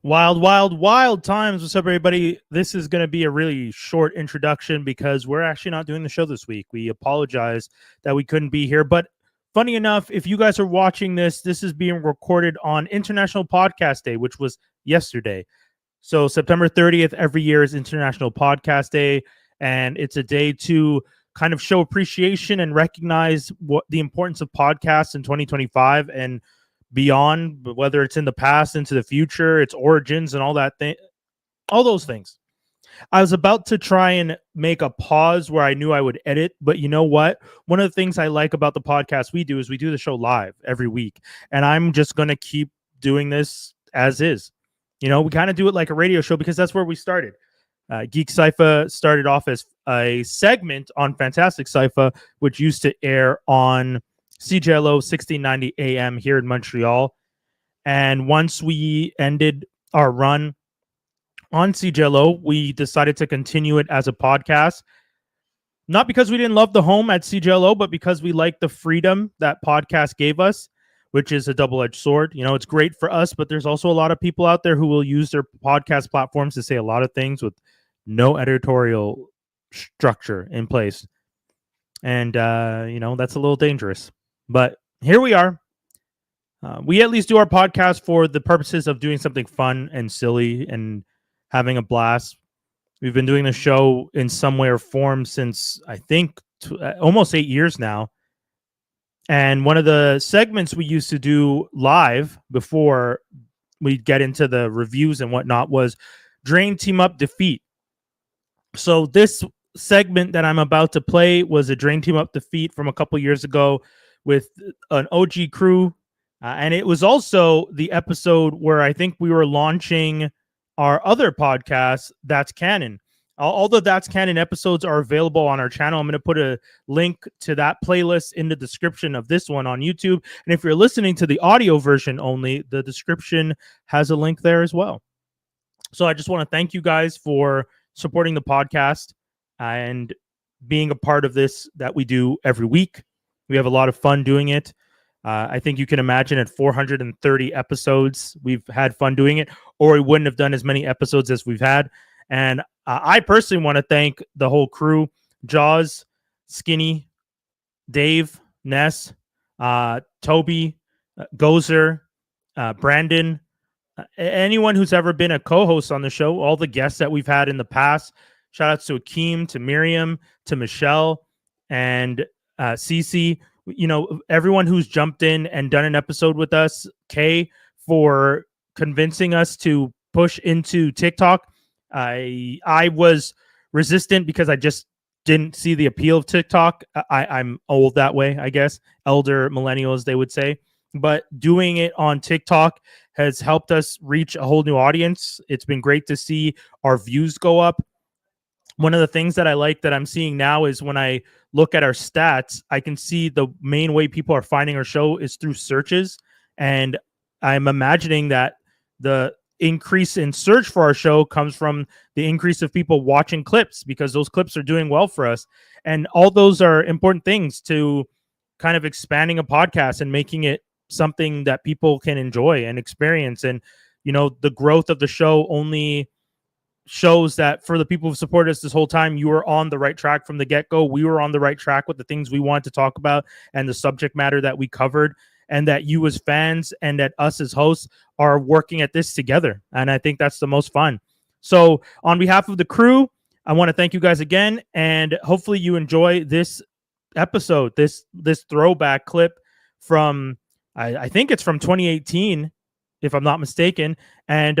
Wild, wild, wild times. What's up, everybody? This is going to be a really short introduction because we're actually not doing the show this week. We apologize that we couldn't be here. But funny enough, if you guys are watching this, this is being recorded on International Podcast Day, which was yesterday. So September 30th every year is International Podcast Day. And it's a day to kind of show appreciation and recognize what the importance of podcasts in 2025 and beyond, but whether it's in the past, into the future, its origins, and all that thing, all those things. I was about to try and make a pause where I knew I would edit, but you know what? One of the things I like about the podcast we do is we do the show live every week, and I'm just going to keep doing this as is. You know, we kind of do it like a radio show because that's where we started. Geek Cypher started off as a segment on Fantastic Cypher, which used to air on CJLO 1690 AM here in Montreal. And once we ended our run on CJLO, we decided to continue it as a podcast. Not because we didn't love the home at CJLO, but because we liked the freedom that podcast gave us, which is a double-edged sword. You know, it's great for us, but there's also a lot of people out there who will use their podcast platforms to say a lot of things with no editorial structure in place. And, you know, that's a little dangerous. But here we are. We at least do our podcast for the purposes of doing something fun and silly and having a blast. We've been doing the show in some way or form since, I think, almost 8 years now. And one of the segments we used to do live before we get into the reviews and whatnot was Drain Team Up Defeat. So this segment that I'm about to play was a Drain Team Up Defeat from a couple years ago with an OG crew. And it was also the episode where I think we were launching our other podcast, That's Canon. All the That's Canon episodes are available on our channel. I'm going to put a link to that playlist in the description of this one on YouTube. And if you're listening to the audio version only, the description has a link there as well. So I just want to thank you guys for supporting the podcast and being a part of this that we do every week. We have a lot of fun doing it. I think you can imagine at 430 episodes, we've had fun doing it, or we wouldn't have done as many episodes as we've had. And I personally want to thank the whole crew, Jaws, Skinny, Dave, Ness, Toby, Gozer, Brandon, anyone who's ever been a co-host on the show, all the guests that we've had in the past. Shout outs to Akeem, to Miriam, to Michelle, and Cece. You know, everyone who's jumped in and done an episode with us. Kay, for convincing us to push into TikTok. I was resistant because I just didn't see the appeal of TikTok. I'm old that way, I guess. Elder millennials, they would say. But doing it on TikTok has helped us reach a whole new audience. It's been great to see our views go up. One of the things that I like that I'm seeing now is when I look at our stats, I can see the main way people are finding our show is through searches. And I'm imagining that the increase in search for our show comes from the increase of people watching clips because those clips are doing well for us. And all those are important things to kind of expanding a podcast and making it something that people can enjoy and experience. And, you know, the growth of the show only shows that for the people who supported us this whole time, you were on the right track from the get-go. We were on the right track with the things we wanted to talk about and the subject matter that we covered, and that you as fans and that us as hosts are working at this together. And I think that's the most fun. So on behalf of the crew, I want to thank you guys again, and hopefully you enjoy this episode, this throwback clip from, I think it's from 2018, if I'm not mistaken. And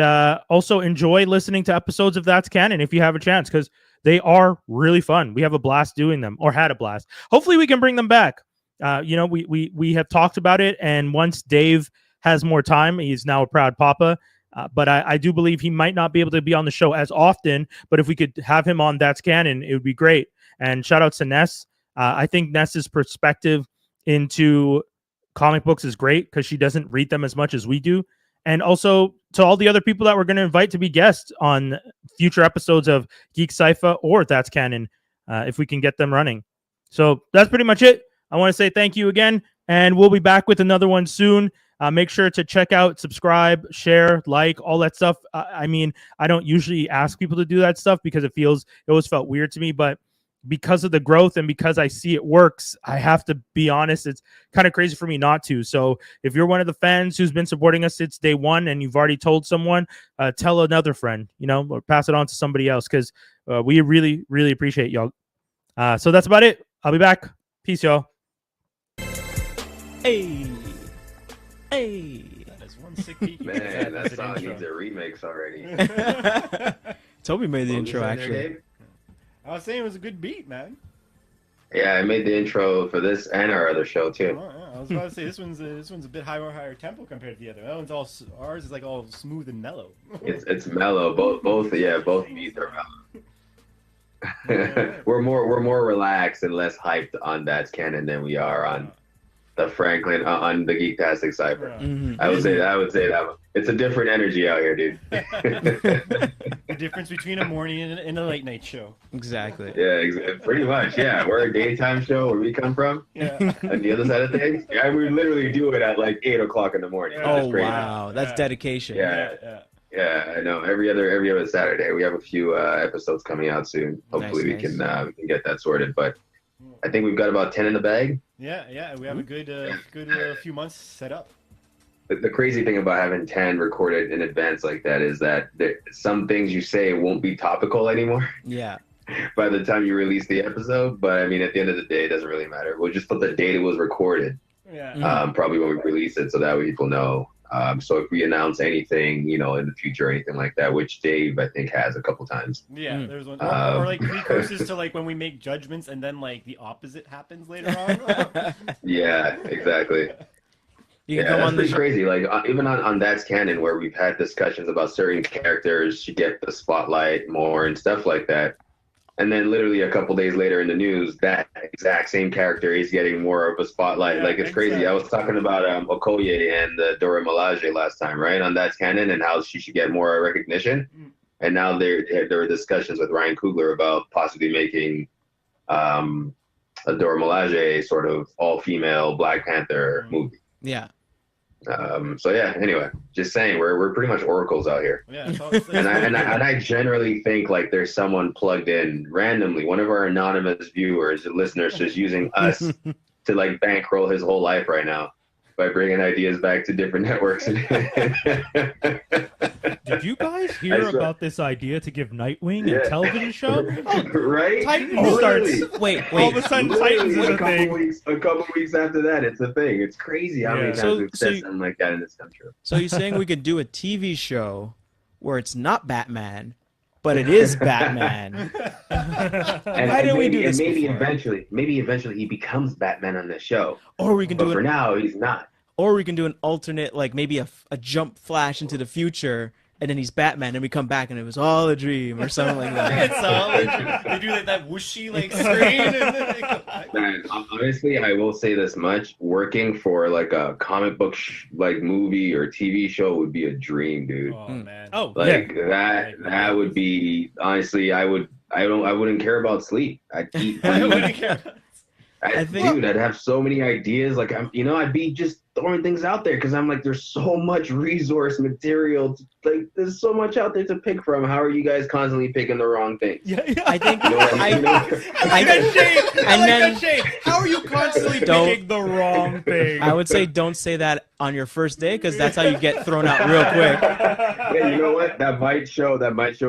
also enjoy listening to episodes of That's Canon if you have a chance, because they are really fun. We have a blast doing them, or had a blast. Hopefully we can bring them back. You know, we have talked about it, and once Dave has more time, he's now a proud papa. But I do believe he might not be able to be on the show as often, but if we could have him on That's Canon, it would be great. And shout out to Ness. I think Ness's perspective into comic books is great because she doesn't read them as much as we do. And also to all the other people that we're going to invite to be guests on future episodes of Geek Cypher or That's Canon, if we can get them running. So that's pretty much it. I want to say thank you again, and we'll be back with another one soon. Make sure to check out, subscribe, share, like, all that stuff. I mean, I don't usually ask people to do that stuff because it always felt weird to me, but because of the growth and because I see it works, I have to be honest. It's kind of crazy for me not to. So if you're one of the fans who's been supporting us since day one and you've already told someone, tell another friend, or pass it on to somebody else, because we really, really appreciate y'all. So that's about it. I'll be back. Peace, y'all. Hey. That is one sick beat. Man, that song needs a remix already. Toby made the What was intro, that there, actually. Gabe? I was saying it was a good beat, man. Yeah, I made the intro for this and our other show too. Oh, yeah. I was about to say this one's a bit higher tempo compared to the other. That one's ours is like all smooth and mellow. It's mellow. Both beats are mellow. we're more relaxed and less hyped on That's Canon than we are on the Franklin on the Geektastic Cypher. Mhm. I would say that one. It's a different energy out here, dude. The difference between a morning and a late night show. Exactly. Yeah, pretty much. Yeah, we're a daytime show where we come from. Yeah. On the other side of things, yeah, we literally do it at like 8 o'clock in the morning. Oh, It's crazy. wow. That's Yeah. dedication. Yeah. Yeah, I know. Every other Saturday, we have a few episodes coming out soon. Hopefully, Nice, we can get that sorted. But I think we've got about 10 in the bag. Yeah. We have a good few months set up. The crazy thing about having 10 recorded in advance like that is that some things you say won't be topical anymore Yeah. by the time you release the episode. But I mean, at the end of the day, it doesn't really matter. We'll just put the date it was recorded, Yeah. probably when we release it, so that way people know. So if we announce anything, in the future or anything like that, which Dave I think has a couple times. Yeah, there's one. Or like precursors to like when we make judgments and then like the opposite happens later on. Yeah, exactly. You can Yeah, come that's on the pretty show. crazy. Like even on That's Canon, where we've had discussions about certain characters should get the spotlight more and stuff like that, and then literally a couple days later in the news, that exact same character is getting more of a spotlight. Yeah, Like it's crazy. exactly. I was talking about Okoye and Dora Milaje last time, right? On That's Canon, and how she should get more recognition. Mm. And now there were discussions with Ryan Coogler about possibly making a Dora Milaje sort of all-female Black Panther movie. Yeah. So yeah, anyway, just saying we're pretty much oracles out here. Yeah. And I generally think like there's someone plugged in randomly, one of our anonymous viewers and listeners just using us to like bankroll his whole life right now by bringing ideas back to different networks. Did you guys I hear swear. about this idea to give Nightwing Yeah. a television show? Right? Titan Literally. starts. Wait. All of a sudden, Titans is Literally, a thing. a couple weeks after that, it's a thing. It's crazy how many Yeah. times So- we've so said you- something like that in this country. So you're saying we could do a TV show where it's not Batman, but it is Batman? And, Why didn't we maybe, do this and maybe before? eventually he becomes Batman on the show. Or we can But do for an now, he's not. an alternate, like maybe a jump flash into the future, and then he's Batman, and we come back and it was all a dream or something like that. It's all they do like that whooshy like screen and then they go back. Man, honestly, I will say this much: working for like a comic book like movie or TV show would be a dream, dude. Oh man. Oh, Like that would be honestly. I wouldn't care about sleep. I'd eat. I wouldn't care. I think- Dude, I'd have so many ideas. Like I'd be just throwing things out there because I'm like, there's so much resource material. Like, there's so much out there to pick from. How are you guys constantly picking the wrong things? Yeah. I think You know what I mean? I think- and then How are you constantly Don't- picking the wrong thing? I would say don't say that on your first day because that's how you get thrown out real quick. Yeah, you know what? That might show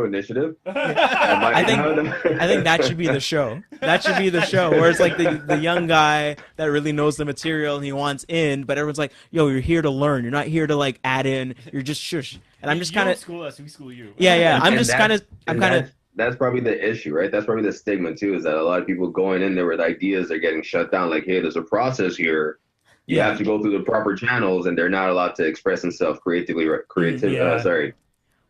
initiative. I think that should be the show. That should be the show where it's like the young guy that really knows the material and he wants in, but everyone's like, "Yo, you're here to learn. You're not here to like add in. You're just shush." And I'm just You kind don't of school us, we school you. yeah. I'm And just kind of that's probably the issue, right? That's probably the stigma too, is that a lot of people going in there with ideas are getting shut down. Like, hey, there's a process here. You Yeah. have to go through the proper channels, and they're not allowed to express themselves creatively. Yeah. Sorry,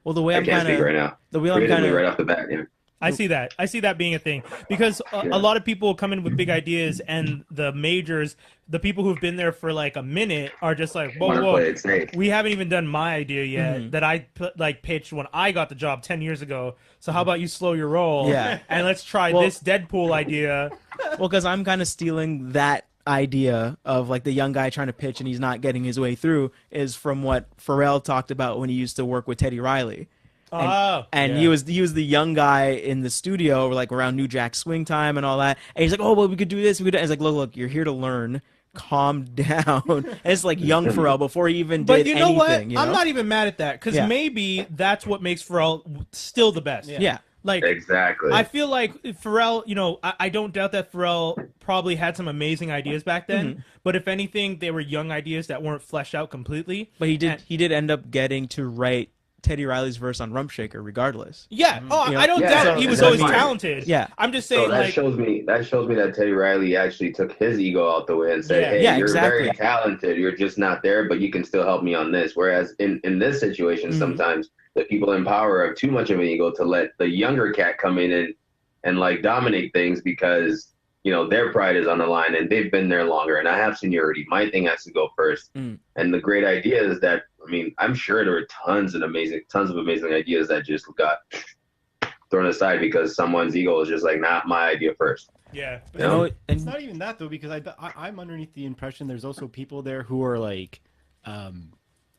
the way I I'm can't kind speak of right now. the way I'm Creatively kind of right off the bat. Yeah. I see that being a thing because a lot of people come in with big ideas, and the majors, the people who've been there for like a minute, are just like, Want to whoa, play it safe. we haven't even done my idea yet Mhm. that I pitched when I got the job 10 years ago. So how about you slow your roll? Yeah. And let's try Well- this Deadpool idea. well, because I'm kind of stealing that idea of like the young guy trying to pitch and he's not getting his way through is from what Pharrell talked about when he used to work with Teddy Riley. And he was the young guy in the studio, like around New Jack Swing time and all that. And he's like, "Oh, well, we could do this. We could." It's like, "Look, you're here to learn. Calm down." And it's like young Pharrell before he even did But you know what? anything. You know? I'm not even mad at that because Yeah. maybe that's what makes Pharrell still the best. Yeah. Like Exactly. I feel like Pharrell, you know, I don't doubt that Pharrell probably had some amazing ideas back then. But if anything, they were young ideas that weren't fleshed out completely. But he did. And- He did end up getting to write Teddy Riley's verse on Rump Shaker, regardless. Yeah. Oh, You know? I don't Yeah, doubt so he was that's always fine. talented. Yeah. I'm just So saying, that like, shows me that Teddy Riley actually took his ego out the way and said, Yeah. "Hey, Yeah, you're exactly. very talented. You're just not there, but you can still help me on this." Whereas in this situation, sometimes the people in power have too much of an ego to let the younger cat come in and like dominate things because you know their pride is on the line and they've been there longer and I have seniority. My thing has to go first. And the great idea is that I'm sure there were tons of amazing ideas that just got thrown aside because someone's ego is just like, not my idea first. yeah. You know? It's not even that though, because I'm underneath the impression there's also people there who are like,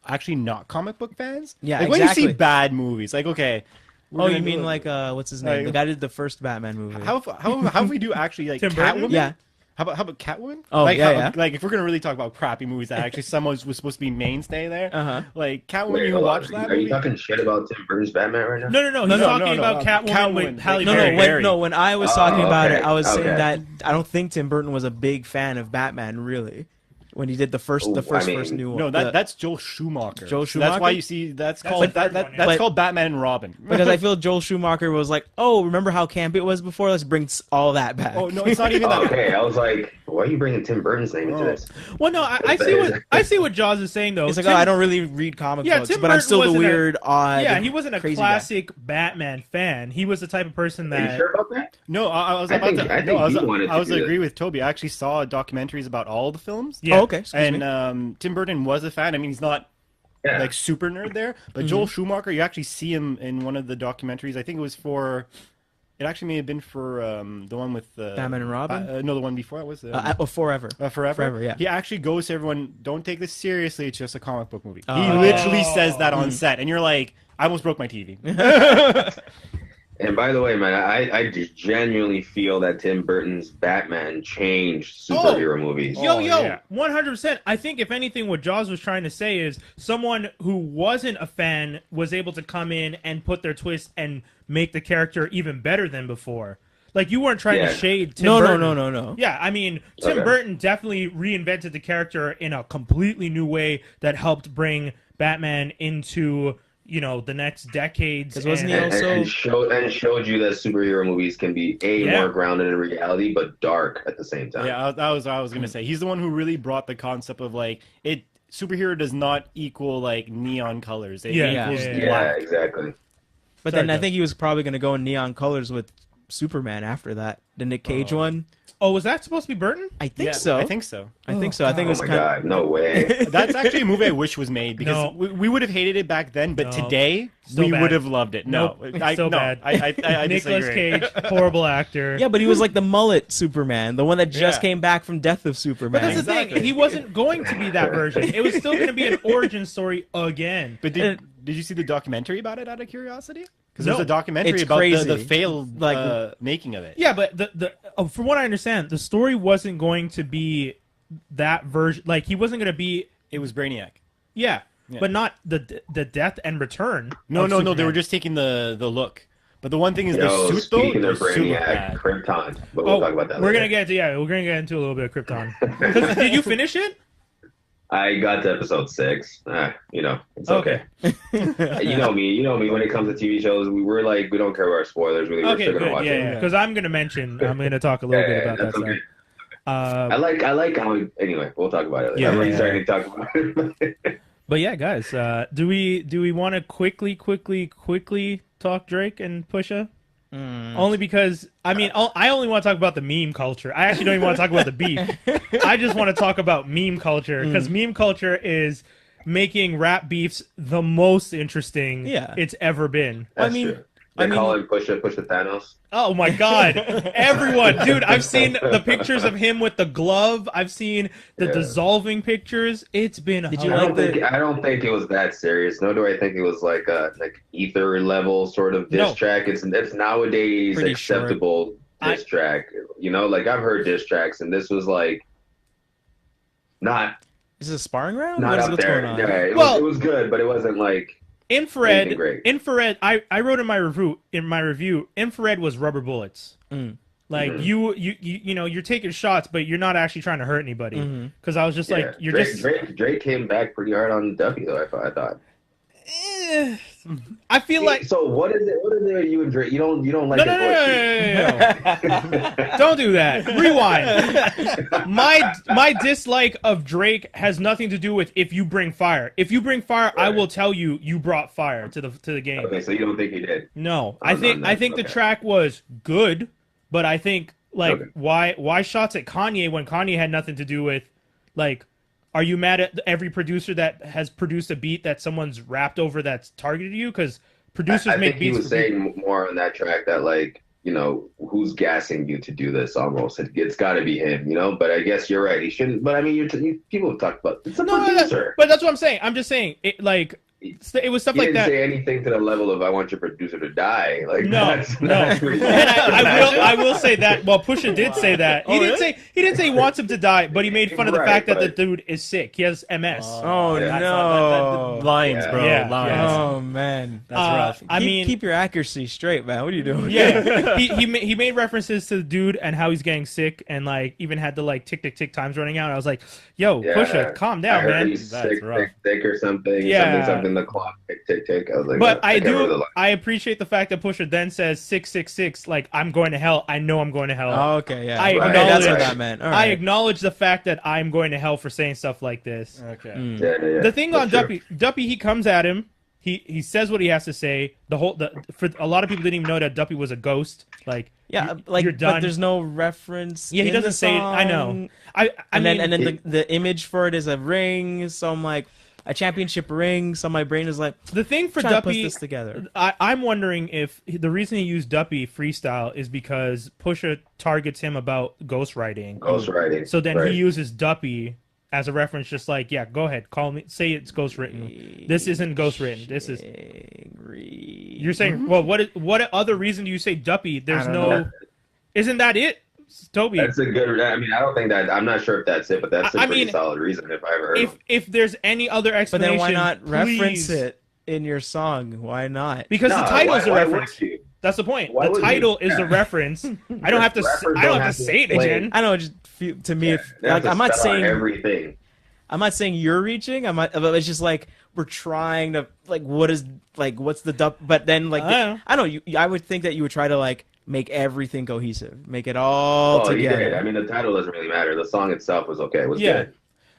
actually not comic book fans. Yeah, like when you exactly. see bad movies, like okay. we're Oh, gonna you mean do- like what's his name? Like- The guy who did the first Batman movie. how if we do actually like Tim Burton? Catwoman? Yeah. How about Catwoman? Oh, like, yeah, yeah. Like if we're gonna really talk about crappy movies that actually someone was supposed to be mainstay there. Uh-huh. Like Catwoman, Wait, you hold on. watch that Are you movie? talking shit about Tim Burton's Batman right now? No. He's no, talking no, about Catwoman with Catwoman. Halle No, Berry. no. Berry. When I was Oh, talking about okay, it, I was saying okay. that I don't think Tim Burton was a big fan of Batman, really, when he did the first first new one. No, The- that's Joel Schumacher. Joel So that's why Schumacher? you see that's That's called the third one, yeah. that's But- called Batman and Robin. because I feel Joel Schumacher was like, "Oh, remember how camp it was before? Let's bring all that back." Oh no, it's not even that. Okay, I was like, why are you bringing Tim Burton's name into Oh. this? Well, no, I see what Jaws is saying though. It's like, Tim- oh, I don't really read comic Yeah, books, Tim but I'm Burton still the wasn't a- weird, odd. Yeah, he wasn't a crazy classic Batman fan. He was the type of person Are you that. sure about that? No, I was I about think- to. I no, think I was, he wanted to I was do agree that. with Toby. I actually saw documentaries about all the films. Yeah. Oh, okay. Excuse And me. Tim Burton was a fan. I mean, he's not Yeah. like super nerd there, but Joel Schumacher, you actually see him in one of the documentaries. I think it was for. It actually may have been for the one with Batman and Robin? No, the one before it was Forever. Forever. Forever, yeah. He actually goes to everyone. Don't take this seriously. It's just a comic book movie. He Oh. literally says that on set, and you're like, I almost broke my TV. And by the way, man, I just genuinely feel that Tim Burton's Batman changed superhero movies. Yo, Oh, yo, yeah. 100%. I think if anything, what Jaws was trying to say is someone who wasn't a fan was able to come in and put their twist and make the character even better than before. Like you weren't trying Yeah. to shade Tim No, Burton. no. Yeah, I mean, Tim Okay. Burton definitely reinvented the character in a completely new way that helped bring Batman into, you know, the next decades. 'Cause wasn't and- he also- And showed you that superhero movies can be Yeah. more grounded in reality, but dark at the same time. Yeah, that was what I was gonna say. He's the one who really brought the concept of like it. Superhero does not equal like neon colors. It Yeah. equals Yeah. black. Exactly. But Sorry, then I Joe. think he was probably going to go in neon colors with Superman after that. The Nick Cage one. Oh, was that supposed to be Burton? I think Yeah, so. I think so. I think so. I think it Oh was my kind god, no way. That's actually a movie I wish was made because No. we would have hated it back then, but No. today Still we bad. would have loved it. No, Nope. So bad. I Nicolas disagree. Cage, horrible actor. Yeah, but he was like the mullet Superman, the one that just Yeah. came back from Death of Superman. But that's the Exactly. thing. He wasn't going to be that version. It was still going to be an origin story again. But did you see the documentary about it out of curiosity? Because No. there's a documentary It's about crazy. the failed Like- making of it. Yeah, but from what I understand, the story wasn't going to be that version. Like he wasn't going to be. It was Brainiac. Yeah, Yeah. but not the death and return. No, of no, no. They Superman. were just taking the look. But the one thing is Yo, the suit though. speaking The of suit looked Brainiac, bad. Krypton. But we'll talk about that We're later. gonna get to we're gonna get into a little bit of Krypton. 'Cause did you finish it? I got to episode 6. You know, it's okay. You know me. When it comes to TV shows, we don't care about our spoilers. We're Okay, still gonna good. watch Yeah, it. yeah. Because I'm gonna talk a little bit about that that's stuff. okay. I like how. Anyway, we'll talk about it. Yeah, I'm already yeah, starting to talk about it. But yeah, guys, do we want to quickly talk Drake and Pusha? Only because I only want to talk about the meme culture. I actually don't even want to talk about the beef. I just want to talk about meme culture because meme culture is making rap beefs the most interesting Yeah. it's ever been. I That's mean, true. They call him Pusha Thanos. Oh my God! Everyone, dude, I've seen the pictures of him with the glove. I've seen the dissolving pictures. It's been. Did you I don't think it was that serious. Nor do I think it was like a ether level sort of diss track. It's nowadays Pretty acceptable diss track. You know, like I've heard diss tracks, and this was like not. Is this a sparring round? Not up What's there. going on? Yeah, it was good, but it wasn't like. Infrared. I wrote in my review. Infrared was rubber bullets. Like you know, you're taking shots, but you're not actually trying to hurt anybody. Because I was just like, you're Drake came back pretty hard on W though. I thought. I feel like. So what is it? What is it? You and Drake? You don't like no. Don't do that. Rewind. My dislike of Drake has nothing to do with if you bring fire. If you bring fire, I will tell you brought fire to the game. Okay, so you don't think he did? No, I think the track was good, but I think why shots at Kanye when Kanye had nothing to do with like. Are you mad at every producer that has produced a beat that someone's rapped over that's targeted you? Because producers make beats. He was saying more on that track that like, you know, who's gassing you to do this almost? It's got to be him, you know? But I guess you're right. He shouldn't. But I mean, people have talked about it's a producer. But that's what I'm saying. I'm just saying it was stuff like that. He didn't say anything to the level of I want your producer to die. Like no. And I will say that. Well, Pusha did say that. He didn't say he wants him to die, but he made fun of the fact that the dude is sick. He has MS. No, lines, bro. Yeah. Lines. Oh man, that's rough. Keep your accuracy straight, man. What are you doing? Yeah, he made references to the dude and how he's getting sick, and like even had the like tick times running out. I was like, yo, Pusha, calm down, man. He's sick or something. Yeah. Something the clock tick. I was like, but I appreciate the fact that Pusha then says 666, like I'm going to hell. I know I'm going to hell. Oh, okay, yeah. That's what that meant. All right. I acknowledge the fact that I'm going to hell for saying stuff like this. Okay. Yeah. The thing on Duppy, he comes at him. He says what he has to say. For a lot of people didn't even know that Duppy was a ghost. Like you're done. But there's no reference. Yeah, he doesn't say it. I know. I mean, then the image for it is a ring. So I'm like. A championship ring, so my brain is like the thing for Duppy. Put this together. I'm wondering if the reason he used Duppy freestyle is because Pusha targets him about ghostwriting. So then he uses Duppy as a reference, just like, yeah, go ahead, call me, say it's ghostwritten. This isn't ghostwritten. This is. You're saying, well, what other reason do you say Duppy? There's no. Isn't that it? Toby. That's a good. I mean, I don't think that. I'm not sure if that's it, but that's a pretty solid reason if I ever heard. If there's any other explanation, but then why not reference it in your song? Why not? Because the title's a reference. That's the point. The title is a reference. I don't have to. I don't have to say it again. I know. Just to me, I'm not saying everything. I'm not saying you're reaching. It's just like we're trying to what's the dup? But then I know I would think that you would try to make everything cohesive, make it all together. He did. I mean, the title doesn't really matter. The song itself was okay. It was good.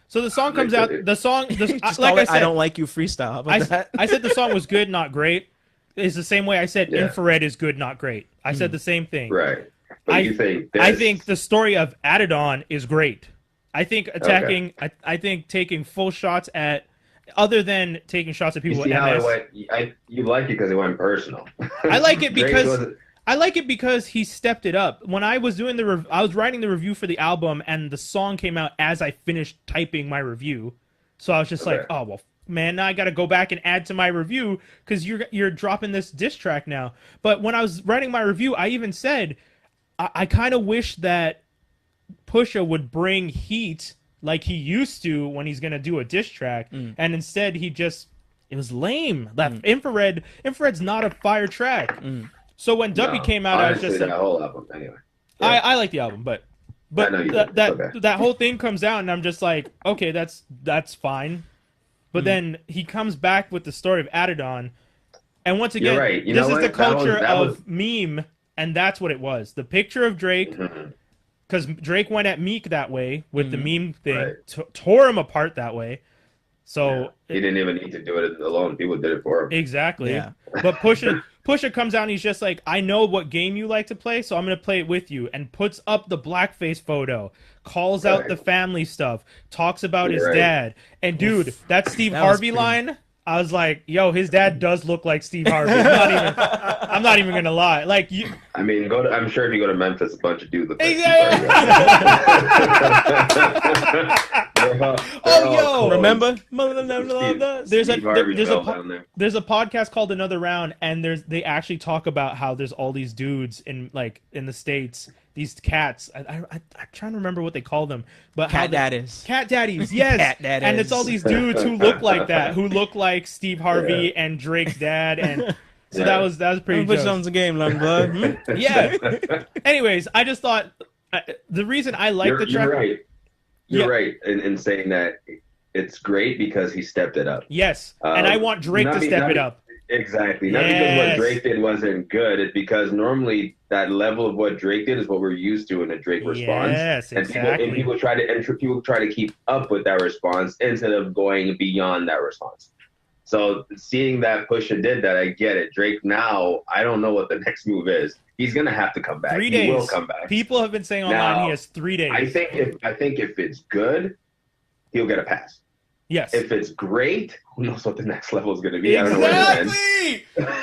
So the song comes out. The song, like I said, I don't like you freestyle. How about that? I said the song was good, not great. It's the same way I said Infrared is good, not great. I said the same thing. Right. But I think the story of Adidon is great. I think attacking. Okay. I think taking full shots at. Other than taking shots at people with MS. You like it because it went personal. I like it because. I like it because he stepped it up. When I was doing I was writing the review for the album, and the song came out as I finished typing my review. So I was just like, oh well, man, now I got to go back and add to my review because you're dropping this diss track now. But when I was writing my review, I even said I kind of wish that Pusha would bring heat like he used to when he's gonna do a diss track, and instead it was lame. That Infrared's not a fire track. So when Duppy came out, I was just that whole album anyway. Yeah. I like the album, but that whole thing comes out, and I'm just like, okay, that's fine. But then he comes back with the story of Adidon, and once again, right. this is the culture of meme, and that's what it was. The picture of Drake, because Drake went at Meek that way with the meme thing, tore him apart that way. So he didn't even need to do it alone. People did it for him. Exactly. Yeah. But Pusha comes out and he's just like, I know what game you like to play, so I'm going to play it with you. And puts up the blackface photo, calls out the family stuff, talks about his dad. And dude, that Steve Harvey line, I was like, yo, his dad does look like Steve Harvey. I I'm not even gonna lie. Like you, I mean, I'm sure if you go to Memphis, a bunch of dudes look like oh, yo, remember? There's a podcast called Another Round, and they actually talk about how there's all these dudes in the States, these cats. I'm trying to remember what they call them, but Cat daddies. Cat daddies, yes. Cat daddies. And it's all these dudes who look like that, who look like Steve Harvey and Drake's dad, and so that was pretty. Put you on the game, long blood. Yeah. Anyways, I just thought the reason I like the track. You're right. You're right in saying that it's great because he stepped it up. Yes, and I want Drake to step it up. Exactly. Not because what Drake did wasn't good. It's because normally that level of what Drake did is what we're used to in a Drake response. Yes, exactly. And people try to keep up with that response instead of going beyond that response. So seeing that Pusha did that, I get it. Drake now, I don't know what the next move is. He's gonna have to come back. 3 days. He will come back. People have been saying online he has 3 days. I think if it's good, he'll get a pass. Yes. If it's great, who knows what the next level is going to be? Exactly. I don't know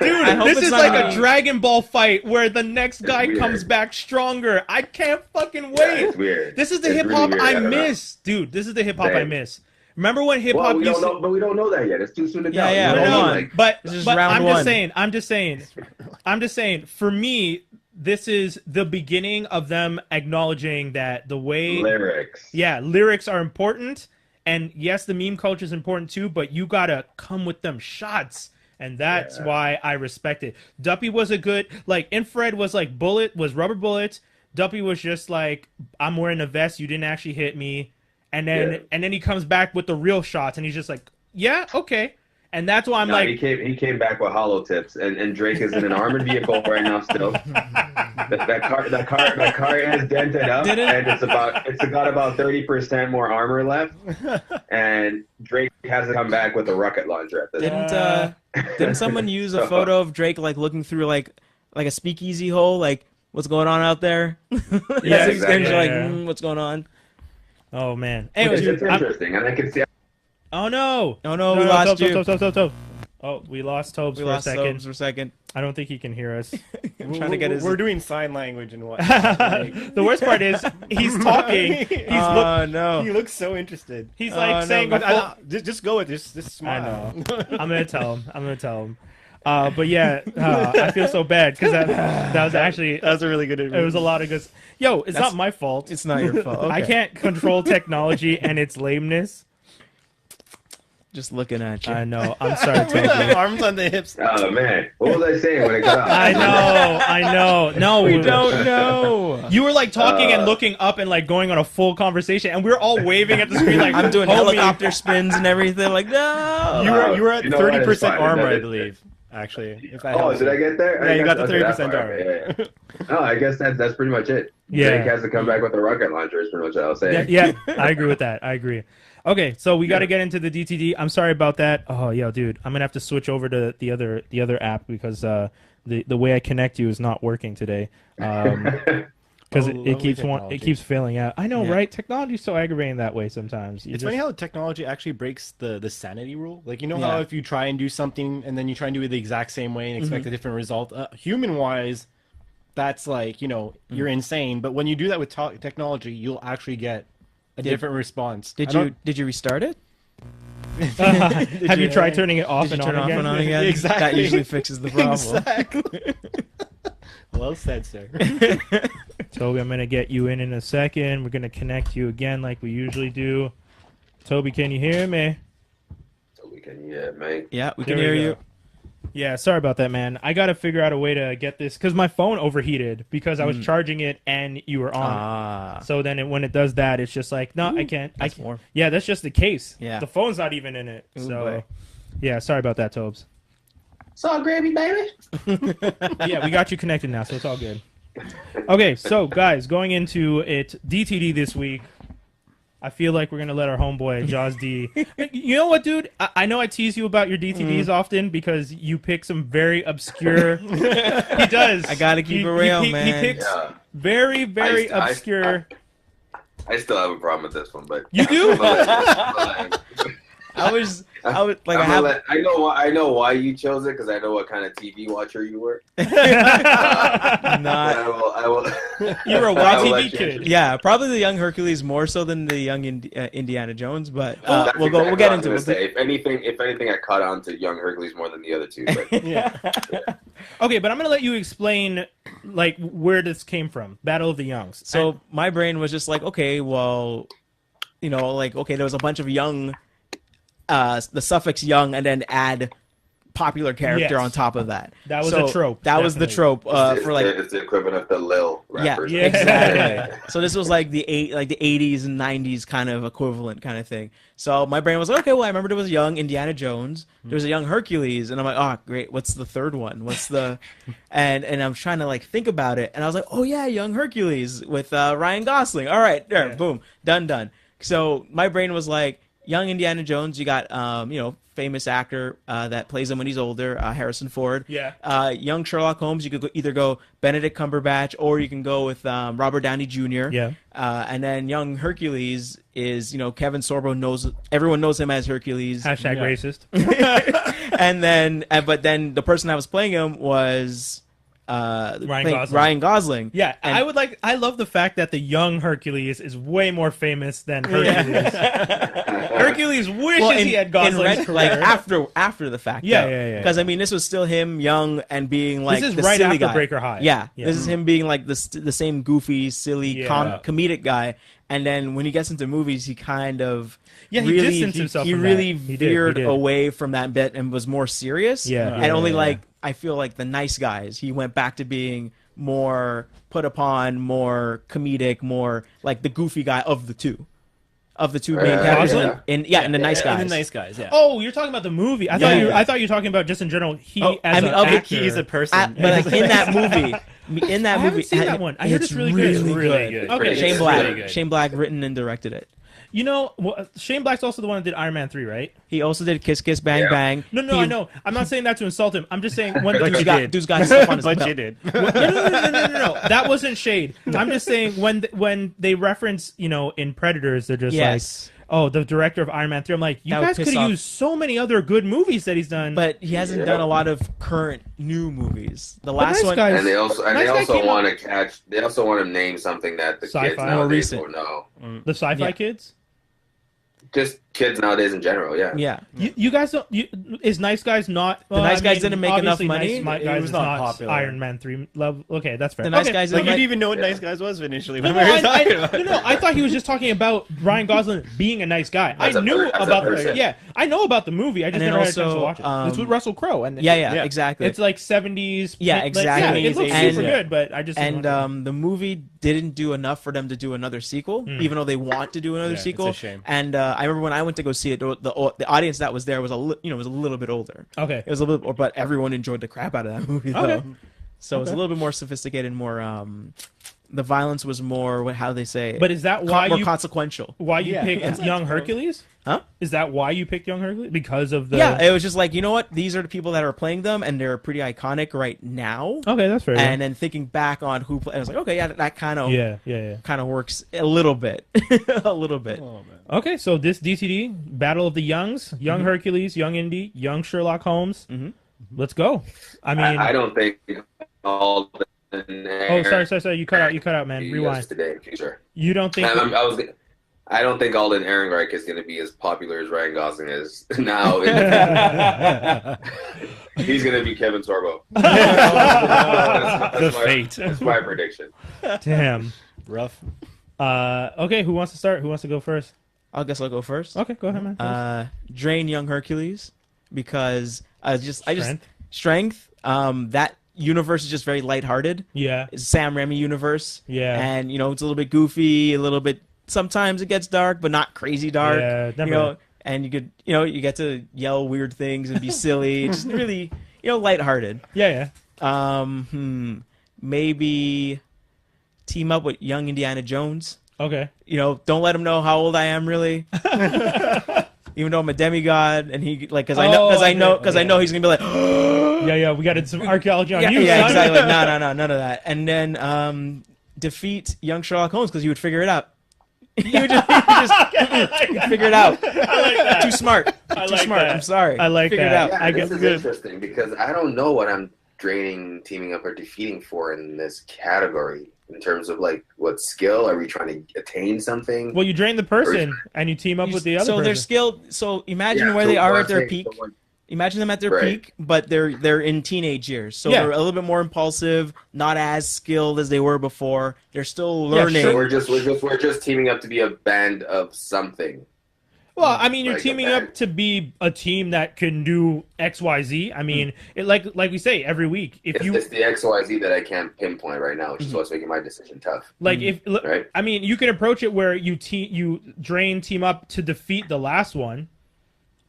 where Dude, this is like a Dragon Ball fight where the next guy comes back stronger. I can't fucking wait. Yeah, it's weird. This is the hip hop I miss. Dude, this is the hip hop I miss. Remember when hip hop used to... But we don't know that yet. It's too soon to tell. Yeah, hold on. But I'm just saying, for me, this is the beginning of them acknowledging that the way... Lyrics. Yeah, lyrics are important. And yes, the meme culture is important too, but you gotta come with them shots. And that's why I respect it. Duppy was a good, like, Infrared was like rubber bullet. Duppy was just like, I'm wearing a vest, you didn't actually hit me. And then he comes back with the real shots and he's just like, yeah, okay. And that's why I'm like... He came back with hollow tips, and Drake is in an armored vehicle right now still. That car has dented up, and it's got about 30% more armor left. And Drake has to come back with a rocket launcher at this point. Didn't someone use a photo of Drake like looking through like a speakeasy hole, like what's going on out there? Yeah, exactly. Like, what's going on? Oh man. Anyways, it's interesting, and I can see. Oh no! Oh no! We lost you. Tobe. Oh, we lost Tobes for a second. For a second. I don't think he can hear us. We're doing sign language and what. The worst part is he's talking. No! He looks so interested. He's like saying, "Just go with this. Just smile." I know. I'm gonna tell him. But yeah, I feel so bad because that was actually that was a really good. It was a lot of good. Yo, it's not my fault. It's not your fault. Okay. I can't control technology and its lameness. Just looking at you. I know. I'm sorry, Toby. Arms on the hips. Oh man, what was I saying when it got out? I know. No, we don't know. You were like talking and looking up and like going on a full conversation, and we were all waving at the screen like I'm doing helicopter spins and everything. Like no. You were at 30% armor, I believe. Actually, did I get there? Yeah, you got the 30% armor. Yeah. No, I guess that's pretty much it. Yeah. Drake has to come back with a rocket launcher. Is pretty much what I'll say. Yeah, I agree with that. I agree. Okay, so we got to get into the DTD. I'm sorry about that. Oh, yo, dude, I'm gonna have to switch over to the other app because the way I connect you is not working today. Because it keeps failing out. I know, right? Technology's so aggravating that way sometimes. It's funny how technology actually breaks the sanity rule. Like, you know how if you try and do something and then you try and do it the exact same way and expect a different result, human-wise, that's like, you're insane. But when you do that with technology, you'll actually get a different response. Did you restart it? Have you tried turning it off and on again? Exactly. That usually fixes the problem. Exactly. Well said, sir. Toby, I'm going to get you in a second. We're going to connect you again like we usually do. Toby, can you hear me? Toby, can you hear me? Yeah, we can hear you. Yeah, sorry about that, man. I got to figure out a way to get this because my phone overheated because I was charging it and you were on. So then when it does that, it's just like, no, I can't. Yeah, that's just the case. Yeah. The phone's not even in it. So, yeah, sorry about that, Tobes. It's all gravy, baby. Yeah, we got you connected now, so it's all good. Okay, so guys, going into it, DTD this week. I feel like we're gonna let our homeboy Jaws D. You know what, dude? I know I tease you about your DTDs often because you pick some very obscure. He does. I gotta keep it real, man. He picks very, very obscure. I still have a problem with this one, but you do. I was like I know why you chose it because I know what kind of TV watcher you were. not. I will. You're a I will YTV let you kid. Yeah, probably the young Hercules more so than the young Indiana Jones. But That's we'll exactly get what I was into gonna it. say. If anything, I caught on to young Hercules more than the other two. But Yeah. Okay, but I'm gonna let you explain like where this came from. Battle of the Youngs. So my brain was just like, okay, well, like, okay, there was a bunch of young, the suffix young, and then add popular character Yes. on top of that. That was So a trope, That was the definitely. trope for like. it's the equivalent of the Lil rappers. Yeah. Exactly. So this was like the 80s and 90s kind of equivalent kind of thing. So my brain was like, okay, well, I remember there was a young Indiana Jones, there was a young Hercules, and I'm like, oh, great, what's the third one? What's the, and I'm trying to like think about it, and I was like, oh yeah, young Hercules with Ryan Gosling. All right, there, Yeah. boom, done. So my brain was like, young Indiana Jones, you got famous actor that plays him when he's older, Harrison Ford. Yeah. Young Sherlock Holmes, you could either go Benedict Cumberbatch or you can go with Robert Downey Jr. Yeah. And then young Hercules is, Kevin Sorbo everyone knows him as Hercules. Hashtag Yeah. racist. And then, but then the person that was playing him was Ryan Gosling. Yeah, And- I love the fact that the young Hercules is way more famous than Hercules. Hercules wishes he had Gosling's career. like after the fact. Yeah. Because I mean, this was still him young and being like This is the right silly after guy. Breaker High. Yeah, Yeah. this is him being like the same goofy, silly, Yeah. comedic guy. And then when he gets into movies, he kind of Yeah, he really, distanced himself He from really that. He did, veered he did. away from that bit and was more serious. Yeah, and yeah, only yeah, like I feel like the nice guys. He went back to being more put upon, more comedic, more like the goofy guy of the two main characters. Gosling? And the nice guys. And the nice guys, yeah. Oh, you're talking about the movie. I thought you were talking about just in general. He Oh, as I mean, an okay, actor. He's a person. But like in that movie, I haven't seen that one. I heard it's really good. It's really good. Okay, Shane It's Black. really good. Shane Black written and directed it. You know, Shane Black's also the one that did Iron Man 3, right? He also did Kiss Kiss Bang Yeah. Bang. No, I know. I'm not saying that to insult him. I'm just saying when But you did. Dude's got stuff on his But belt. you did. No. That wasn't shade. I'm just saying when they reference, in Predators, they're just Yes. like, oh, the director of Iron Man 3. I'm like, you That would guys piss could have off- used so many other good movies that he's done. But he hasn't Yeah. done a lot of current new movies. The last Nice one, Guys- And they also Nice Guy came want to catch. They also want to name something that the Sci-fi. kids More nowadays recent. will know. the sci-fi Yeah. kids. Just kids nowadays in general. Yeah. yeah. You guys don't. Is Nice Guys not? The Nice Guys didn't make enough obviously money. Nice It Guys was is not not popular. Iron Man 3 level. Okay, that's fair. The Nice Okay. Guys Like, didn't you make- didn't even know what Nice Guys was initially No, when no, we were I, talking I, about no, it. no, I thought he was just talking about Ryan Gosling being a nice guy. I As a knew as a about the person. yeah, I know about the movie. I just And then never had a chance also, to watch it. It's with Russell Crowe, and Yeah, Yeah. exactly. it's like 70s. Yeah, like, exactly. it looks And- super good, but I just didn't and watch it. the movie didn't do enough for them to do another sequel, even though they want to do another Yeah, it's a sequel. shame. And I remember when I went to go see it, the audience that was there was was a little bit older. Okay. It was a little, but everyone enjoyed the crap out of that movie though. Okay. So it was a Okay. little bit more sophisticated, more the violence was more how they say. But is that why more you consequential? picked That's Young Hercules? Huh? Is that why you picked Young Hercules? Because of the Yeah, it was just like, you know what? These are the people that are playing them, and they're pretty iconic right now. Okay, that's fair. And then thinking back on who played, I was like, okay, yeah, that kind of yeah. kind of works a little bit, a little bit. Okay, so this DCD Battle of the Youngs, Young Hercules, Young Indy, Young Sherlock Holmes. Let's go. I mean, I don't think all. oh, sorry. You cut out, man. Rewind. Today, future. You don't think? I don't think Alden Ehrenreich is going to be as popular as Ryan Gosling is now. He's going to be Kevin Sorbo. The fate. That's my prediction. Damn. Rough. Okay, who wants to start? Who wants to go first? I guess I'll go first. Okay, go ahead, man. Drain Young Hercules because Strength. strength. That universe is just very lighthearted. Yeah. It's a Sam Raimi universe. Yeah. And it's a little bit goofy, a little bit. Sometimes it gets dark, but not crazy dark. Yeah, never. And you could, you get to yell weird things and be silly. It's just really, lighthearted. Yeah. Maybe team up with young Indiana Jones. Okay. Don't let him know how old I am really. Even though I'm a demigod, and he because I know he's gonna be like, Yeah. We got some archaeology on yeah, you. yeah, son. exactly. No, none of that. And then defeat young Sherlock Holmes because he would figure it out. You just figure it out. I like that. Too smart. I Too like smart. that. I'm sorry. I like Figure it that. out. Yeah, I this get is good. interesting because I don't know what I'm draining, teaming up, or defeating for in this category. In terms of like what skill are we trying to attain something? Well, you drain the person and you team up with the other so person. they're skilled. So imagine Yeah, where so they are what at their I'm peak. saying, Imagine them at their Right. peak, but they're in teenage years, so Yeah. they're a little bit more impulsive, not as skilled as they were before. They're still Yeah, learning. sure. So we're just teaming up to be a band of something. Well, I mean, you're Like a teaming band. up to be a team that can do X, Y, Z. I mean, it like we say every week. If It's, you it's the XYZ that I can't pinpoint right now, which is what's making my decision tough. like, if Right. I mean, you can approach it where you drain team up to defeat the last one.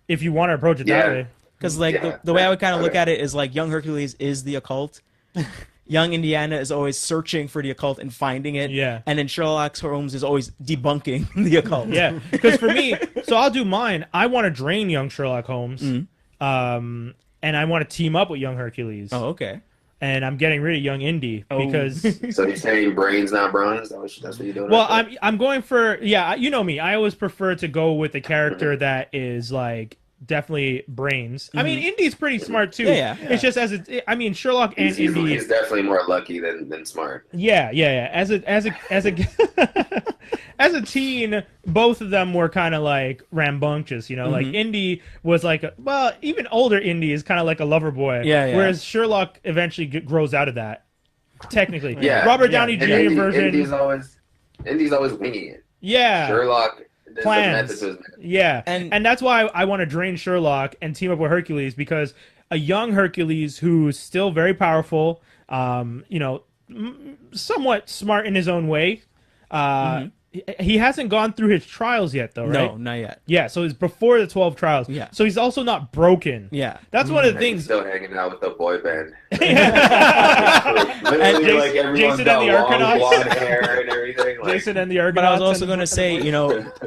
If you want to approach it that Yeah. way. Because like Yeah, the way I would kind of look okay. at it is like young Hercules is the occult. Young Indiana is always searching for the occult and finding it. Yeah. And then Sherlock Holmes is always debunking the occult. Yeah, because for me, so I'll do mine. I want to drain young Sherlock Holmes, and I want to team up with young Hercules, Oh, okay. and I'm getting rid of young Indy because. So you're saying brains, not bronze? That's what you're doing? Well, I'm going for you know me. I always prefer to go with a character that is like definitely brains. I mean, Indy's pretty smart too. Yeah. It's just I mean, Sherlock and Indy. He's definitely more lucky than smart. Yeah. As a as a teen, both of them were kind of like rambunctious. You know, like Indy was like, even older Indy is kind of like a lover boy. Yeah. Whereas Sherlock eventually grows out of that. Technically, Yeah. Robert Downey Jr. And version. Indy's always winging it. Yeah. Sherlock. there's a Plans. method to his madness. Yeah, And- and that's why I want to drain Sherlock and team up with Hercules, because a young Hercules who's still very powerful, somewhat smart in his own way. He hasn't gone through his trials yet, though, right? No, not yet. Yeah, so it's before the 12 trials. Yeah. So he's also not broken. Yeah. That's one of the And he's things. still hanging out with the boy band. And Literally, Jason- like everyone's Jason got and the long Argonauts. blonde hair and everything. Like, Jason and the Argonauts. But I was also and- going to say,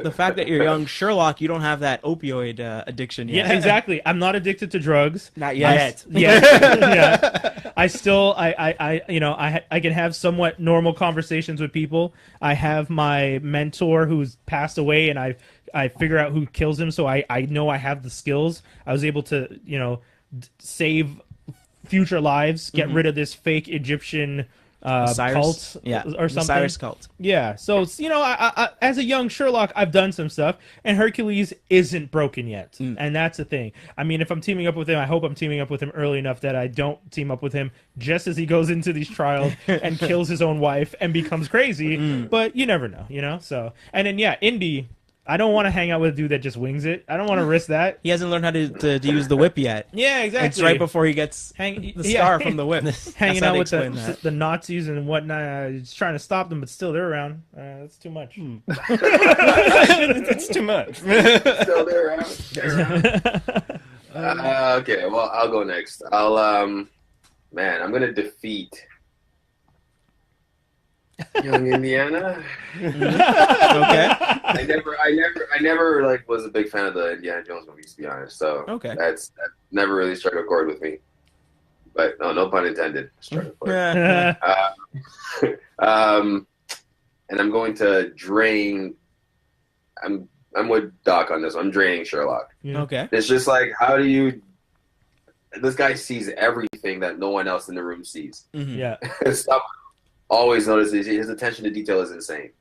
the fact that you're young Sherlock, you don't have that opioid addiction yet. Yeah, exactly. I'm not addicted to drugs. Not yet. Yeah. I still, I can have somewhat normal conversations with people. I have my mentor who's passed away, and I figure out who kills him, so I know I have the skills. I was able to, save future lives, get rid of this fake Egyptian cult, Yeah. or something. Cyrus cult. Yeah, so I as a young Sherlock, I've done some stuff, and Hercules isn't broken yet, and that's the thing. I mean, if I'm teaming up with him, I hope I'm teaming up with him early enough that I don't team up with him just as he goes into these trials and kills his own wife and becomes crazy. But you never know, So, and then Indy, I don't want to hang out with a dude that just wings it. I don't want to risk that. He hasn't learned how to use the whip yet. Yeah, exactly. It's right before he gets the scar from the whip. Hanging That's how out they with explain that. the Nazis and whatnot, just trying to stop them, but still they're around. That's too much. It's too much. still there around. Okay, well, I'll go next. I'm gonna defeat young Indiana. Okay. I never like was a big fan of the Indiana Jones movies, to be honest. So Okay. that never really struck a chord with me. But no pun intended. Struck a chord. Yeah. And I'm going to drain. I'm with Doc on this one. I'm draining Sherlock. Okay. It's just like, how do you? This guy sees everything that no one else in the room sees. Mhm. Yeah. Stuff always notices his attention to detail is insane.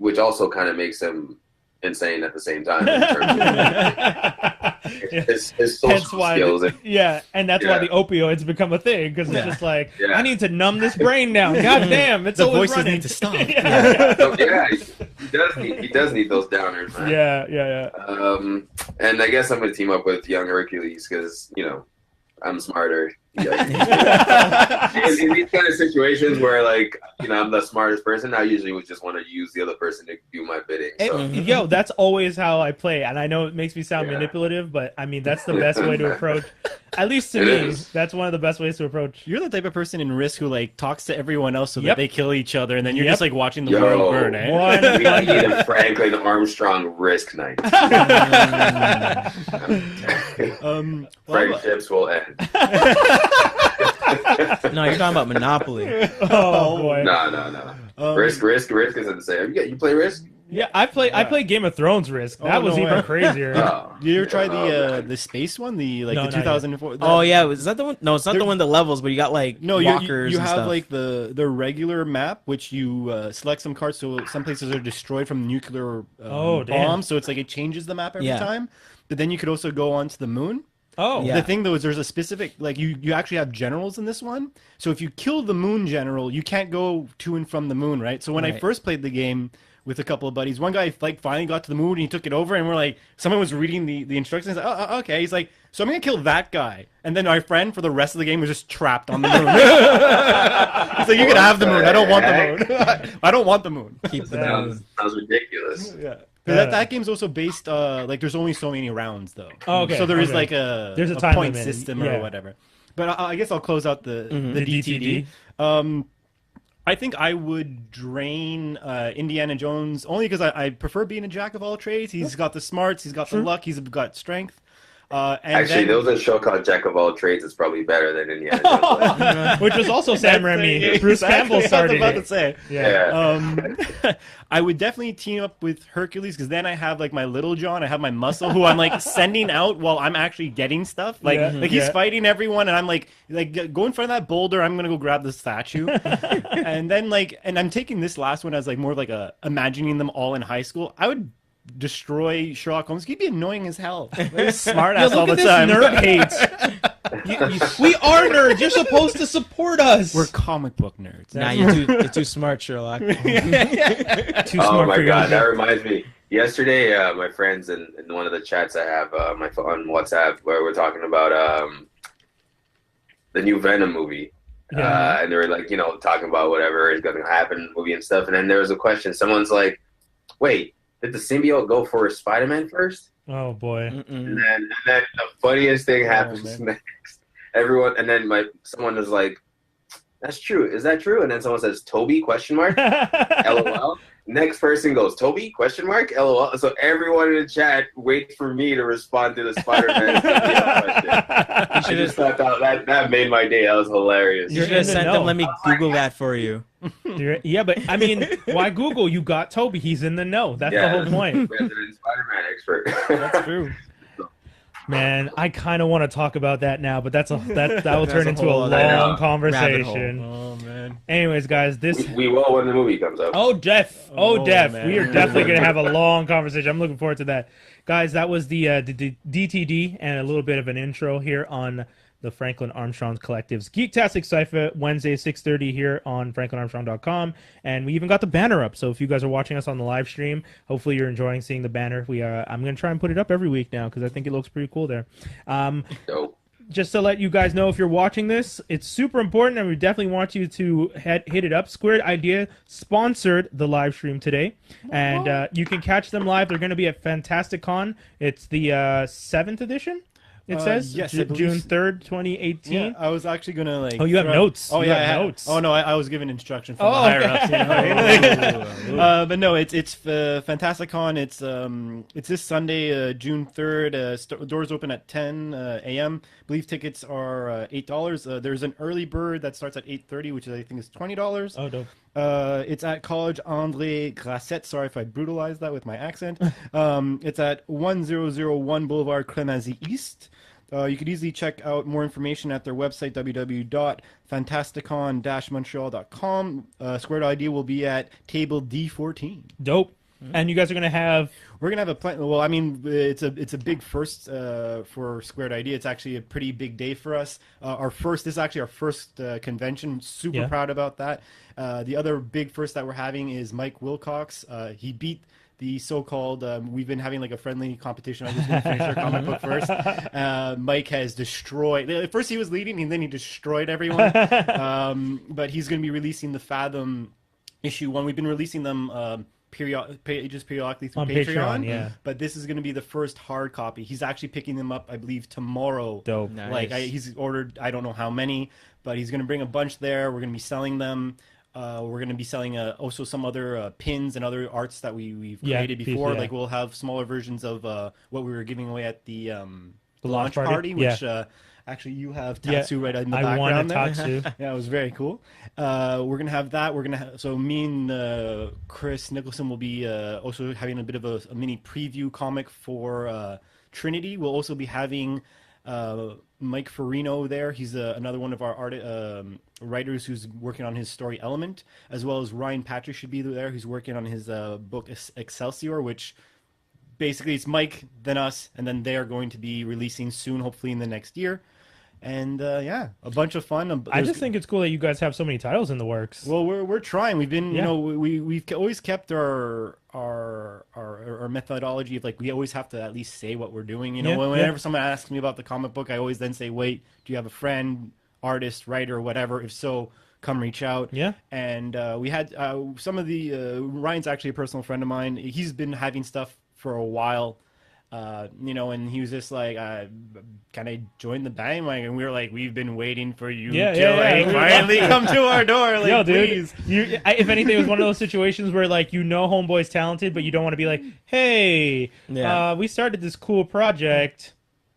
Which also kind of makes him insane at the same time. In terms of his social That's why, skills. and that's why the opioids become a thing, because it's just like, Yeah. I need to numb this brain down. God damn, it's The always voices running. need to stop. So, he does need those downers, man. Yeah. And I guess I'm going to team up with young Hercules because, I'm smarter. In these kind of situations where, I'm the smartest person, I usually would just want to use the other person to do my bidding. So. Yo, that's always how I play, and I know it makes me sound manipulative, but I mean that's the best way to approach. At least to It me, is. that's one of the best ways to approach. You're the type of person in Risk who talks to everyone else so Yep. that they kill each other, and then you're Yep. just watching the Yo. world burn. Eh? One- We need a Franklin Armstrong risk night. Well, Friendships will end. No, you're talking about Monopoly. Oh boy. No. Risk isn't the same. You play Risk? Yeah, I play Game of Thrones Risk. That was no even way. crazier. Oh. You ever try Oh, the space one? The No, not 2004. Oh yeah, is that the one? No, it's not There- the one that levels, but you got like No, walkers. you and have stuff. like the regular map, which you select some cards, so some places are destroyed from nuclear Oh, damn. bombs. So it's like it changes the map every Yeah. time. But then you could also go onto the moon. Oh, Yeah. The thing though is there's a specific like you actually have generals in this one. So if you kill the moon general, you can't go to and from the moon, right? So when I Right. first played the game with a couple of buddies, one guy like finally got to the moon and he took it over, and we're like, someone was reading the instructions. Like, oh, okay. He's like, so I'm gonna kill that guy, and then our friend for the rest of the game was just trapped on the moon. He's like, you can have the moon. I don't want the moon. I don't want the moon. keep the Sounds ridiculous. Yeah. That game's also based like there's only so many rounds though. Oh, okay, So there is okay. like a There's a time point limit, system yeah. or whatever. But I guess I'll close out the The DTD. I think I would drain Indiana Jones only because I prefer being a jack of all trades. He's got the smarts, he's got the luck, he's got strength. And Actually, then, there was a show called Jack of All Trades. It's probably better than Indiana Jones. which was also Sam Raimi. Bruce Campbell started I was about it. to say. Yeah. I would definitely team up with Hercules because then I have like my Little John, I have my muscle who I'm like sending out while I'm actually getting stuff. Like Yeah. he's Yeah. fighting everyone, and I'm like go in front of that boulder. I'm gonna go grab the statue, and then and I'm taking this last one as like more of like imagining them all in high school. I would destroy Sherlock Holmes. He'd be annoying as hell. Like, smart ass all the time. nerd hates. We are nerds. You're supposed to support us. We're comic book nerds. Nah, you're too smart, Sherlock. too Oh smart my for god, you. that reminds me. Yesterday, my friends in one of the chats I have my phone on WhatsApp where we're talking about the new Venom movie. Yeah. And they were like, talking about whatever is going to happen in the movie and stuff. And then there was a question. Someone's like, wait, did the symbiote go for Spider-Man first? Oh boy. And then the funniest thing happens man. next. Everyone, and then someone is like, "That's true. Is that true?" And then someone says, "Toby?" Question mark. LOL. Next person goes, "Toby?" Question mark. LOL. So everyone in the chat waits for me to respond to the Spider-Man question. I just thought that made my day. That was hilarious. You You're should have in the sent know. them. Let me Google that for you. Yeah, but I mean, why Google? You got Toby. He's in the know. That's the whole point. Resident Spider-Man expert. That's true. Man, I kind of want to talk about that now, but that will That's turn a into a whole other long rabbit conversation. Oh man. Anyways, guys, this We will when the movie comes out. Oh, Jeff. Oh, Oh, Jeff. man. We are definitely going to have a long conversation. I'm looking forward to that. Guys, that was the DTD and a little bit of an intro here on the Franklin Armstrong Collective's Geektastic Cypher, Wednesday, 6:30 here on franklinarmstrong.com. And we even got the banner up. So if you guys are watching us on the live stream, hopefully you're enjoying seeing the banner. I'm going to try and put it up every week now because I think it looks pretty cool there. Dope. Just to let you guys know, if you're watching this, it's super important, and we definitely want you to hit it up. Squared Idea sponsored the live stream today, and you can catch them live. They're going to be at Fantastic Con. It's the 7th edition, it says. yes, I believe June so. 3rd, 2018. Yeah, I was actually gonna like. Oh, you have notes. Oh You yeah, have I had notes. Oh no, I was given instruction from Oh, the higher okay. ups. You know? But no, it's Fantasticon. It's this Sunday, June 3rd. Doors open at 10 a.m. I believe tickets are $8. There's an early bird that starts at 8:30, which I think is $20. Oh, dope. It's at College André Grasset. Sorry if I brutalized that with my accent. It's at 1001 Boulevard Clemency East. You could easily check out more information at their website, www.fantasticon-montreal.com. Squared ID will be at table D14. Dope. And you guys are going to have... We're gonna have a plan. Well, I mean, it's a big first for Squared ID. It's actually a pretty big day for us. This is actually our first convention. Super Yeah. proud about that. The other big first that we're having is Mike Wilcox. He beat the so-called. We've been having like a friendly competition. I'm just gonna finish our comic book first. Mike has destroyed. At first he was leading, and then he destroyed everyone. But he's gonna be releasing the Fathom issue 1. We've been releasing them. Periodically through On Patreon, yeah. but this is going to be the first hard copy. He's actually picking them up, I believe, tomorrow. Dope. Nice. Like he's ordered, I don't know how many, but he's going to bring a bunch there. We're going to be selling them. We're going to be selling also some other pins and other arts that we've created before. yeah. Like we'll have smaller versions of what we were giving away at the launch party? party, which Actually, you have Yeah, Tatsu right in the I want a background there. Tatsu. Yeah, it was very cool. We're gonna have that. We're gonna so me and Chris Nicholson will be also having a bit of a mini preview comic for Trinity. We'll also be having Mike Farino there. He's another one of our writers who's working on his story Element, as well as Ryan Patrick should be there, who's working on his book Excelsior, which basically it's Mike, then us, and then they are going to be releasing soon, hopefully in the next year. And yeah, a bunch of fun. I just think it's cool that you guys have so many titles in the works. Well, we're trying. We've been, Yeah. you know, we've always kept our methodology of like we always have to at least say what we're doing. You know, Yeah, whenever someone asks me about the comic book, I always then say, "Wait, do you have a friend, artist, writer, whatever? If so, come reach out." Yeah. And we had some of the Ryan's actually a personal friend of mine. He's been having stuff for a while. You know, and he was just like, "Can I join the bandwagon?" And we were like, "We've been waiting for you Yeah, to yeah, like yeah. finally come to our door." Like, Yo, dude, please. if anything, it was one of those situations where like Homeboy's talented, but you don't want to be like, hey, Yeah. we started this cool project.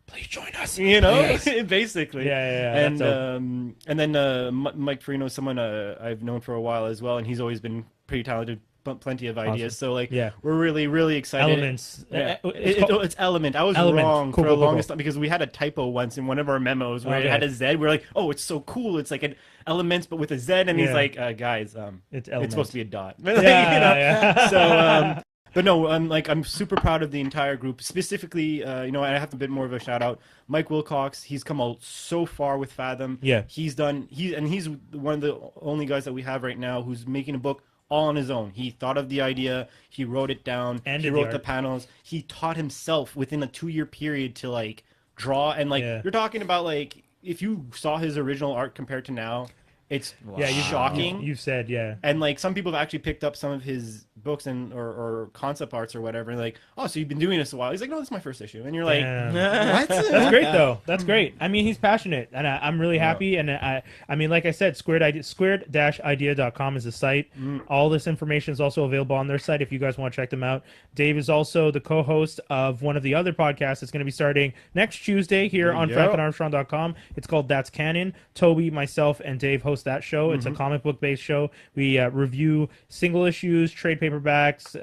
Please join us. You know, Yes. basically. Yeah, And that's dope. and then Mike Farino is someone I've known for a while as well, and he's always been pretty talented, plenty of ideas. So like, Yeah. we're really excited. Elements. Yeah. It's called- It's Element. I was Element. wrong Cool, for cool, the cool, longest time because we had a typo once in one of our memos where Okay. it had a Z. We were like, "Oh, it's so cool! It's like an Elements but with a Z." And he's Yeah. like, "Guys, It's it's supposed to be a dot." Yeah, You know? yeah. So, but no, I'm super proud of the entire group. Specifically, you know, I have a bit more of a shout out. Mike Wilcox, he's come out so far with Fathom. Yeah. He's one of the only guys that we have right now who's making a book all on his own. He thought of the idea, he wrote it down, And he did the wrote the art. panels. He taught himself within a 2-year period to like draw, and like Yeah. you're talking about like if you saw his original art compared to now, it's Yeah, shocking. You've said, yeah. And like some people have actually picked up some of his books and or concept arts or whatever, and like, "Oh, so you've been doing this a while?" He's like, "No, this is my first issue," and you're like, Damn. "What?" That's great though. That's great. I mean, he's passionate, and I'm really happy. And I mean, like I said, squared-idea.com is the site. All this information is also available on their site if you guys want to check them out. Dave is also the co-host of one of the other podcasts that's going to be starting next Tuesday here on Yep. FranklinArmstrong.com. It's called That's Canon. Toby, myself, and Dave host that show. It's a comic book based show. We review single issues, trade paperbacks,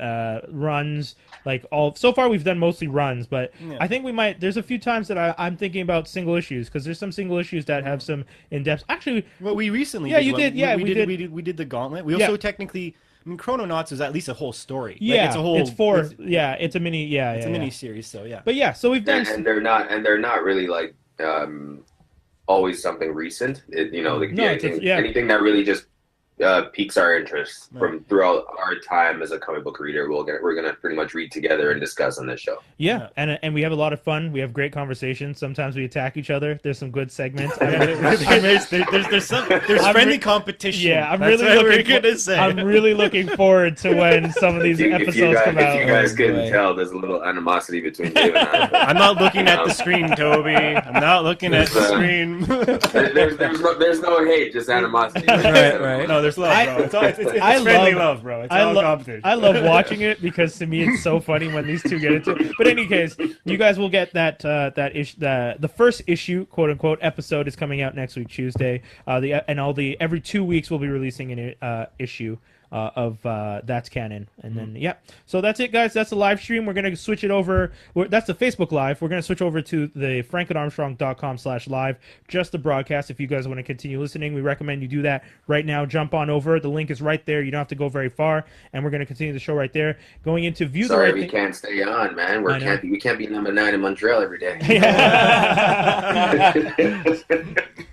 runs, like all. So far, we've done mostly runs, but I think we might. There's a few times that I'm thinking about single issues because there's some single issues that have some in depth. Actually, Well, we recently Yeah, did you one. did. Yeah, we we did. did. We did the Gauntlet. We Yeah. also technically, I mean, Chrononauts is at least a whole story. Like, yeah, it's a whole. It's four. It's, It's a mini. Yeah, it's yeah, a yeah. mini series. So yeah. But yeah, so we've done. And they're not really like always something recent. You know, like No, anything that really just piques our interest from throughout our time as a comic book reader. We're gonna pretty much read together and discuss on this show. Yeah, and we have a lot of fun. We have great conversations. Sometimes we attack each other. There's some good segments. there's friendly competition. Yeah, I'm That's really what looking. we're gonna say. I'm really looking forward to when some of these episodes come out. If you guys Oh, couldn't boy. tell, there's a little animosity between Dave and I. I'm not looking at the screen, Toby. I'm not looking at the screen. There's no hate, just animosity. Right. No, there's love, bro. It's I friendly love- love, bro. It's I all lo- competition. I love watching it because to me it's so funny when these two get into it. But in any case, you guys will get the first issue, quote unquote, episode is coming out next week Tuesday. Every 2 weeks we'll be releasing an issue. Of That's Canon. And then, yeah. So that's it, guys. That's the live stream. We're going to switch it over. That's the Facebook Live. We're going to switch over to the franklinarmstrong.com/live, just the broadcast. If you guys want to continue listening, we recommend you do that right now. Jump on over. The link is right there. You don't have to go very far. And we're going to continue the show right there. Going into View Sorry, the we Right can't stay on, man. I know. We can't be number 9 in Montreal every day.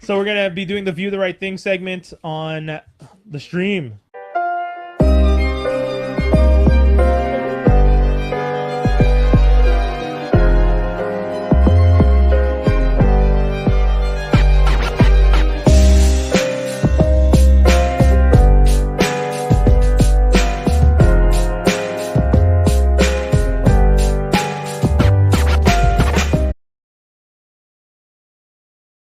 So we're going to be doing the View the Right Thing segment on the stream.